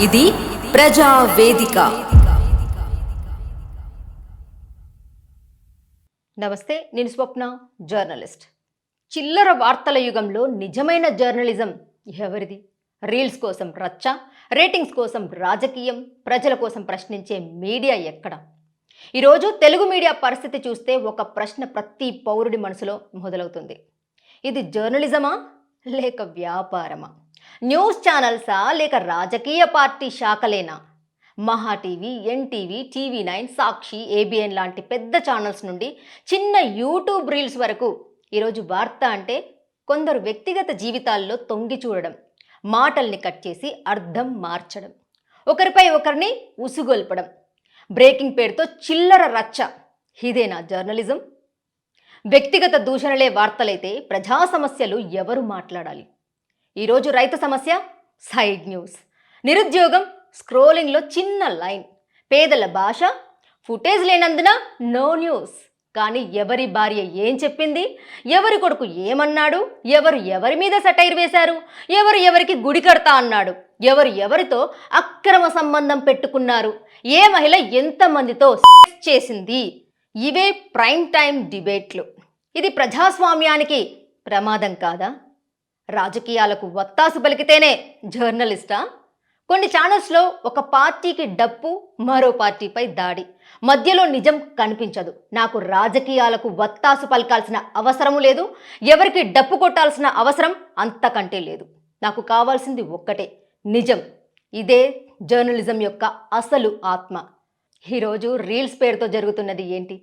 ఇది ప్రజా వేదిక. నమస్తే, నేను స్వప్న, జర్నలిస్ట్. చిల్లర వార్తల యుగంలో నిజమైన జర్నలిజం ఎవరిది? రీల్స్ కోసం రచ్చ, రేటింగ్స్ కోసం రాజకీయం, ప్రజల కోసం ప్రశ్నించే మీడియా ఎక్కడ? ఈరోజు తెలుగు మీడియా పరిస్థితి చూస్తే ఒక ప్రశ్న ప్రతి పౌరుడి మనసులో మొదలవుతుంది. ఇది జర్నలిజమా లేక వ్యాపారమా? న్యూస్ ఛానల్సా లేక రాజకీయ పార్టీ శాఖలేనా? మహా టీవీ, ఎన్టీవీ, టీవీ9, సాక్షి, ఏబిఎన్ లాంటి పెద్ద ఛానల్స్ నుండి చిన్న యూట్యూబ్ రీల్స్ వరకు ఈరోజు వార్త అంటే కొందరు వ్యక్తిగత జీవితాల్లో తొంగి చూడడం, మాటల్ని కట్ చేసి అర్థం మార్చడం, ఒకరిపై ఒకరిని ఉసుగొల్పడం, బ్రేకింగ్ పేరుతో చిల్లర రచ్చ. ఇదేనా జర్నలిజం? వ్యక్తిగత దూషణలే వార్తలైతే ప్రజా సమస్యలు ఎవరు మాట్లాడాలి? ఈరోజు రైతు సమస్య సైడ్ న్యూస్, నిరుద్యోగం స్క్రోలింగ్లో చిన్న లైన్, పేదల భాష ఫుటేజ్ లేనందున నో న్యూస్. కానీ ఎవరి భార్య ఏం చెప్పింది, ఎవరి కొడుకు ఏమన్నాడు, ఎవరు ఎవరి మీద సెటైర్ వేశారు, ఎవరు ఎవరికి గుడి కడతా అన్నాడు, ఎవరు ఎవరితో అక్రమ సంబంధం పెట్టుకున్నారు, ఏ మహిళ ఎంతమందితో చేసింది, ఇవే ప్రైమ్ టైం డిబేట్లు. ఇది ప్రజాస్వామ్యానికి ప్రమాదం కాదా? రాజకీయాలకు వత్తాసు పలికితేనే జర్నలిస్టా? కొన్ని ఛానల్స్లో ఒక పార్టీకి డప్పు, మరో పార్టీపై దాడి, మధ్యలో నిజం కనిపించదు. నాకు రాజకీయాలకు వత్తాసు పలకాల్సిన అవసరము లేదు, ఎవరికి డప్పు కొట్టాల్సిన అవసరం అంతకంటే లేదు. నాకు కావాల్సింది ఒక్కటే, నిజం. ఇదే జర్నలిజం యొక్క అసలు ఆత్మ. ఈరోజు రీల్స్ పేరుతో జరుగుతున్నది ఏంటి?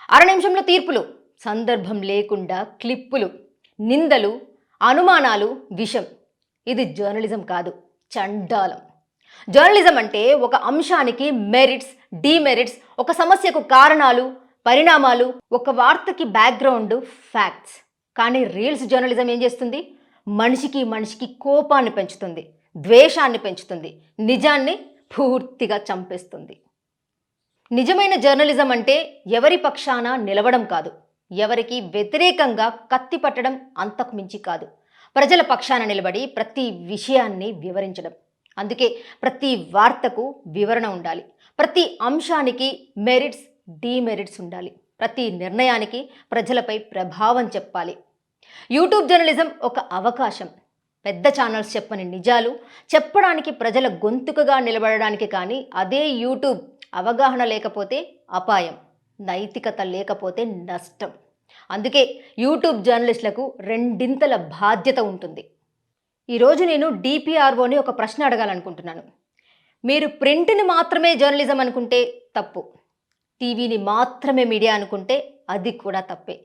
అర నిమిషంలో తీర్పులు, సందర్భం లేకుండా క్లిప్పులు, నిందలు, అనుమానాలు, విషం. ఇది జర్నలిజం కాదు, చండాలం. జర్నలిజం అంటే ఒక అంశానికి మెరిట్స్, డిమెరిట్స్, ఒక సమస్యకు కారణాలు, పరిణామాలు, ఒక వార్తకి బ్యాక్గ్రౌండ్, ఫ్యాక్ట్స్. కానీ రీల్స్ జర్నలిజం ఏం చేస్తుంది? మనిషికి కోపాన్ని పెంచుతుంది, ద్వేషాన్ని పెంచుతుంది, నిజాన్ని పూర్తిగా చంపేస్తుంది. నిజమైన జర్నలిజం అంటే ఎవరి పక్షాన నిలవడం కాదు, ఎవరికి వ్యతిరేకంగా కత్తి పట్టడం అంతకు మించి కాదు. ప్రజల పక్షాన నిలబడి ప్రతి విషయాన్ని వివరించడం. అందుకే ప్రతి వార్తకు వివరణ ఉండాలి, ప్రతి అంశానికి మెరిట్స్, డిమెరిట్స్ ఉండాలి, ప్రతి నిర్ణయానికి ప్రజలపై ప్రభావం చెప్పాలి. యూట్యూబ్ జర్నలిజం ఒక అవకాశం. పెద్ద ఛానల్స్ చెప్పని నిజాలు చెప్పడానికి, ప్రజల గొంతుకగా నిలబడడానికి. కానీ అదే యూట్యూబ్ అవగాహన లేకపోతే అపాయం, నైతికత లేకపోతే నష్టం. అందుకే యూట్యూబ్ జర్నలిస్టులకు రెండింతల బాధ్యత ఉంటుంది. ఈరోజు నేను డిపిఆర్ఓని ఒక ప్రశ్న అడగాలనుకుంటున్నాను. మీరు ప్రింట్ని మాత్రమే జర్నలిజం అనుకుంటే తప్పు, టీవీని మాత్రమే మీడియా అనుకుంటే అది కూడా తప్పే.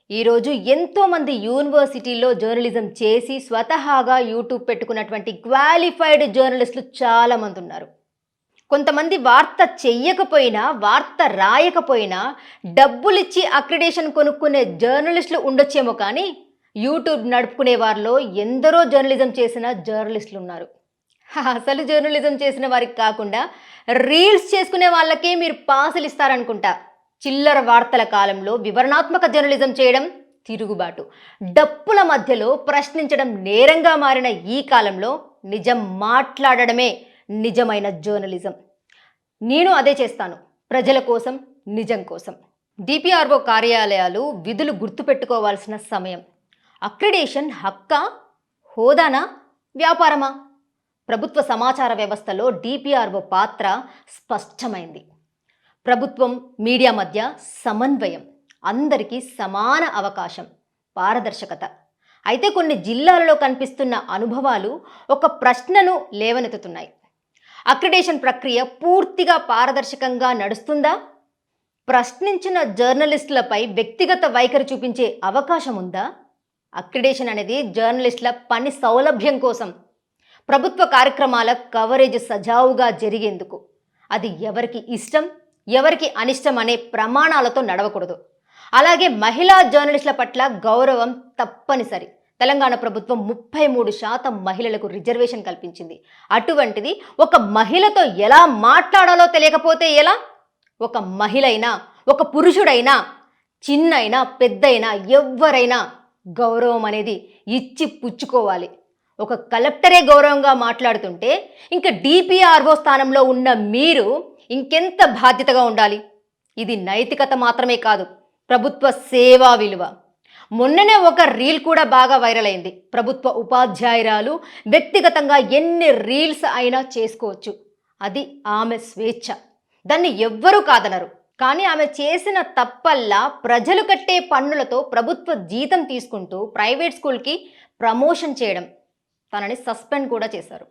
ఈరోజు ఎంతోమంది యూనివర్సిటీల్లో జర్నలిజం చేసి స్వతహాగా యూట్యూబ్ పెట్టుకున్నటువంటి క్వాలిఫైడ్ జర్నలిస్టులు చాలామంది ఉన్నారు. కొంతమంది వార్త చెయ్యకపోయినా, వార్త రాయకపోయినా డబ్బులిచ్చి అక్రిడేషన్ కొనుక్కునే జర్నలిస్టులు ఉండొచ్చేమో, కానీ యూట్యూబ్ నడుపుకునే వారిలో ఎందరో జర్నలిజం చేసిన జర్నలిస్టులు ఉన్నారు. అసలు జర్నలిజం చేసిన వారికి కాకుండా రీల్స్ చేసుకునే వాళ్ళకే మీరు పాసులు ఇస్తారనుకుంటా. చిల్లర వార్తల కాలంలో వివరణాత్మక జర్నలిజం చేయడం తిరుగుబాటు, డప్పుల మధ్యలో ప్రశ్నించడం నేరంగా మారిన ఈ కాలంలో నిజం మాట్లాడడమే నిజమైన జర్నలిజం. నేను అదే చేస్తాను, ప్రజల కోసం, నిజం కోసం. డిపిఆర్ఓ కార్యాలయాలు విధులు గుర్తుపెట్టుకోవాల్సిన సమయం. అక్రిడేషన్ హక్కా, హోదానా, వ్యాపారమా? ప్రభుత్వ సమాచార వ్యవస్థలో డిపిఆర్ఓ పాత్ర స్పష్టమైంది. ప్రభుత్వం, మీడియా మధ్య సమన్వయం, అందరికీ సమాన అవకాశం, పారదర్శకత. అయితే కొన్ని జిల్లాలలో కనిపిస్తున్న అనుభవాలు ఒక ప్రశ్నను లేవనెత్తుతున్నాయి. అక్రిడేషన్ ప్రక్రియ పూర్తిగా పారదర్శకంగా నడుస్తుందా? ప్రశ్నించిన జర్నలిస్టులపై వ్యక్తిగత వైఖరి చూపించే అవకాశం ఉందా? అక్రిడేషన్ అనేది జర్నలిస్టుల పని సౌలభ్యం కోసం, ప్రభుత్వ కార్యక్రమాల కవరేజ్ సజావుగా జరిగేందుకు. అది ఎవరికి ఇష్టం, ఎవరికి అనిష్టం అనే ప్రమాణాలతో నడవకూడదు. అలాగే మహిళా జర్నలిస్టుల పట్ల గౌరవం తప్పనిసరి. తెలంగాణ ప్రభుత్వం 33% మహిళలకు రిజర్వేషన్ కల్పించింది. అటువంటిది ఒక మహిళతో ఎలా మాట్లాడాలో తెలియకపోతే ఎలా? ఒక మహిళైనా, ఒక పురుషుడైనా, చిన్నైనా, పెద్దైనా, ఎవ్వరైనా గౌరవం అనేది ఇచ్చి పుచ్చుకోవాలి. ఒక కలెక్టరే గౌరవంగా మాట్లాడుతుంటే ఇంకా డిపిఆర్ఓ స్థానంలో ఉన్న మీరు ఇంకెంత బాధ్యతగా ఉండాలి? ఇది నైతికత మాత్రమే కాదు, ప్రభుత్వ సేవా విలువ. మొన్ననే ఒక రీల్ కూడా బాగా వైరల్ అయింది. ప్రభుత్వ ఉపాధ్యాయురాలు వ్యక్తిగతంగా ఎన్ని రీల్స్ అయినా చేసుకోవచ్చు, అది ఆమె స్వేచ్ఛ, దాన్ని ఎవ్వరూ కాదనరు. కానీ ఆమె చేసిన తప్పల్లా ప్రజలు కట్టే పన్నులతో ప్రభుత్వ జీతం తీసుకుంటూ ప్రైవేట్ స్కూల్కి ప్రమోషన్ చేయడం, తనని సస్పెండ్ కూడా చేశారు.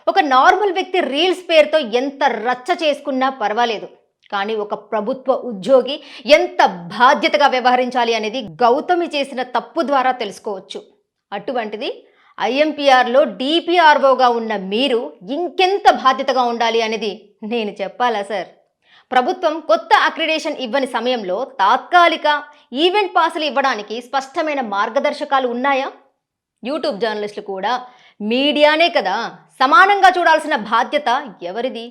ఒక నార్మల్ వ్యక్తి రీల్స్ పేరుతో ఎంత రచ్చ చేసుకున్నా పర్వాలేదు, కానీ ఒక ప్రభుత్వ ఉద్యోగి ఎంత బాధ్యతగా వ్యవహరించాలి అనేది గౌతమి చేసిన తప్పు ద్వారా తెలుసుకోవచ్చు. అటువంటిది ఐఎంపీఆర్లో డిపిఆర్ఓగా ఉన్న మీరు ఇంకెంత బాధ్యతగా ఉండాలి అనేది నేను చెప్పాలా సార్? ప్రభుత్వం కొత్త అక్రిడేషన్ ఇవ్వని సమయంలో తాత్కాలిక ఈవెంట్ పాసులు ఇవ్వడానికి స్పష్టమైన మార్గదర్శకాలు ఉన్నాయా? యూట్యూబ్ జర్నలిస్టులు కూడా మీడియానే కదా, సమానంగా చూడాల్సిన బాధ్యత ఎవరిది?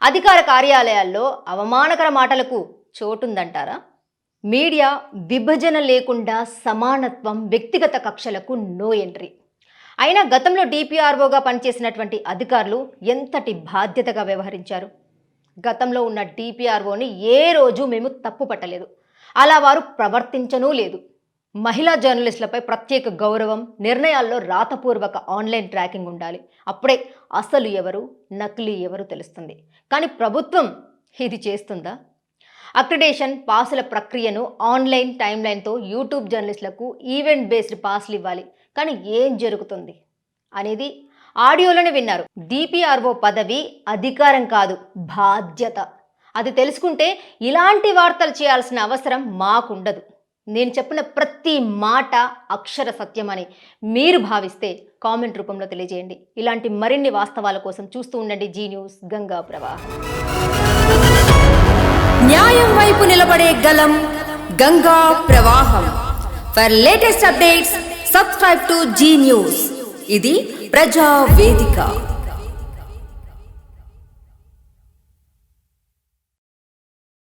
అధికార కార్యాలయాల్లో అవమానకర మాటలకు చోటుందంటారా? మీడియా విభజన లేకుండా సమానత్వం, వ్యక్తిగత కక్షలకు నో ఎంట్రీ. అయినా గతంలో డిపిఆర్ఓగా పనిచేసినటువంటి అధికారులు ఎంతటి బాధ్యతగా వ్యవహరించారు? గతంలో ఉన్న డిపిఆర్ఓని ఏ రోజు మేము తప్పు పట్టలేదు, అలా వారు ప్రవర్తించనూ లేదు. మహిళా జర్నలిస్టులపై ప్రత్యేక గౌరవం, నిర్ణయాల్లో రాతపూర్వక ఆన్లైన్ ట్రాకింగ్ ఉండాలి. అప్పుడే అసలు ఎవరు, నకిలీ ఎవరు తెలుస్తుంది. కానీ ప్రభుత్వం ఇది చేస్తుందా? అక్రిడేషన్ పాసుల ప్రక్రియను ఆన్లైన్ టైమ్లైన్తో యూట్యూబ్ జర్నలిస్టులకు ఈవెంట్ బేస్డ్ పాసులు ఇవ్వాలి. కానీ ఏం జరుగుతుంది అనేది ఆడియోలోనే విన్నారు. డిపిఆర్ఓ పదవి అధికారం కాదు, బాధ్యత. అది తెలుసుకుంటే ఇలాంటి వార్తలు చేయాల్సిన అవసరం మాకుండదు. నేను చెప్పిన ప్రతి మాట అక్షర సత్యమని మీరు భావిస్తే కామెంట్ రూపంలో తెలియజేయండి. ఇలాంటి మరిన్ని వాస్తవాల కోసం చూస్తూ ఉండండి జీ న్యూస్ గంగా ప్రవాహం. న్యాయం వైపు నిలబడే గలం గంగా ప్రవాహం. For latest updates subscribe to Zee News. ఇది ప్రజా వేదిక.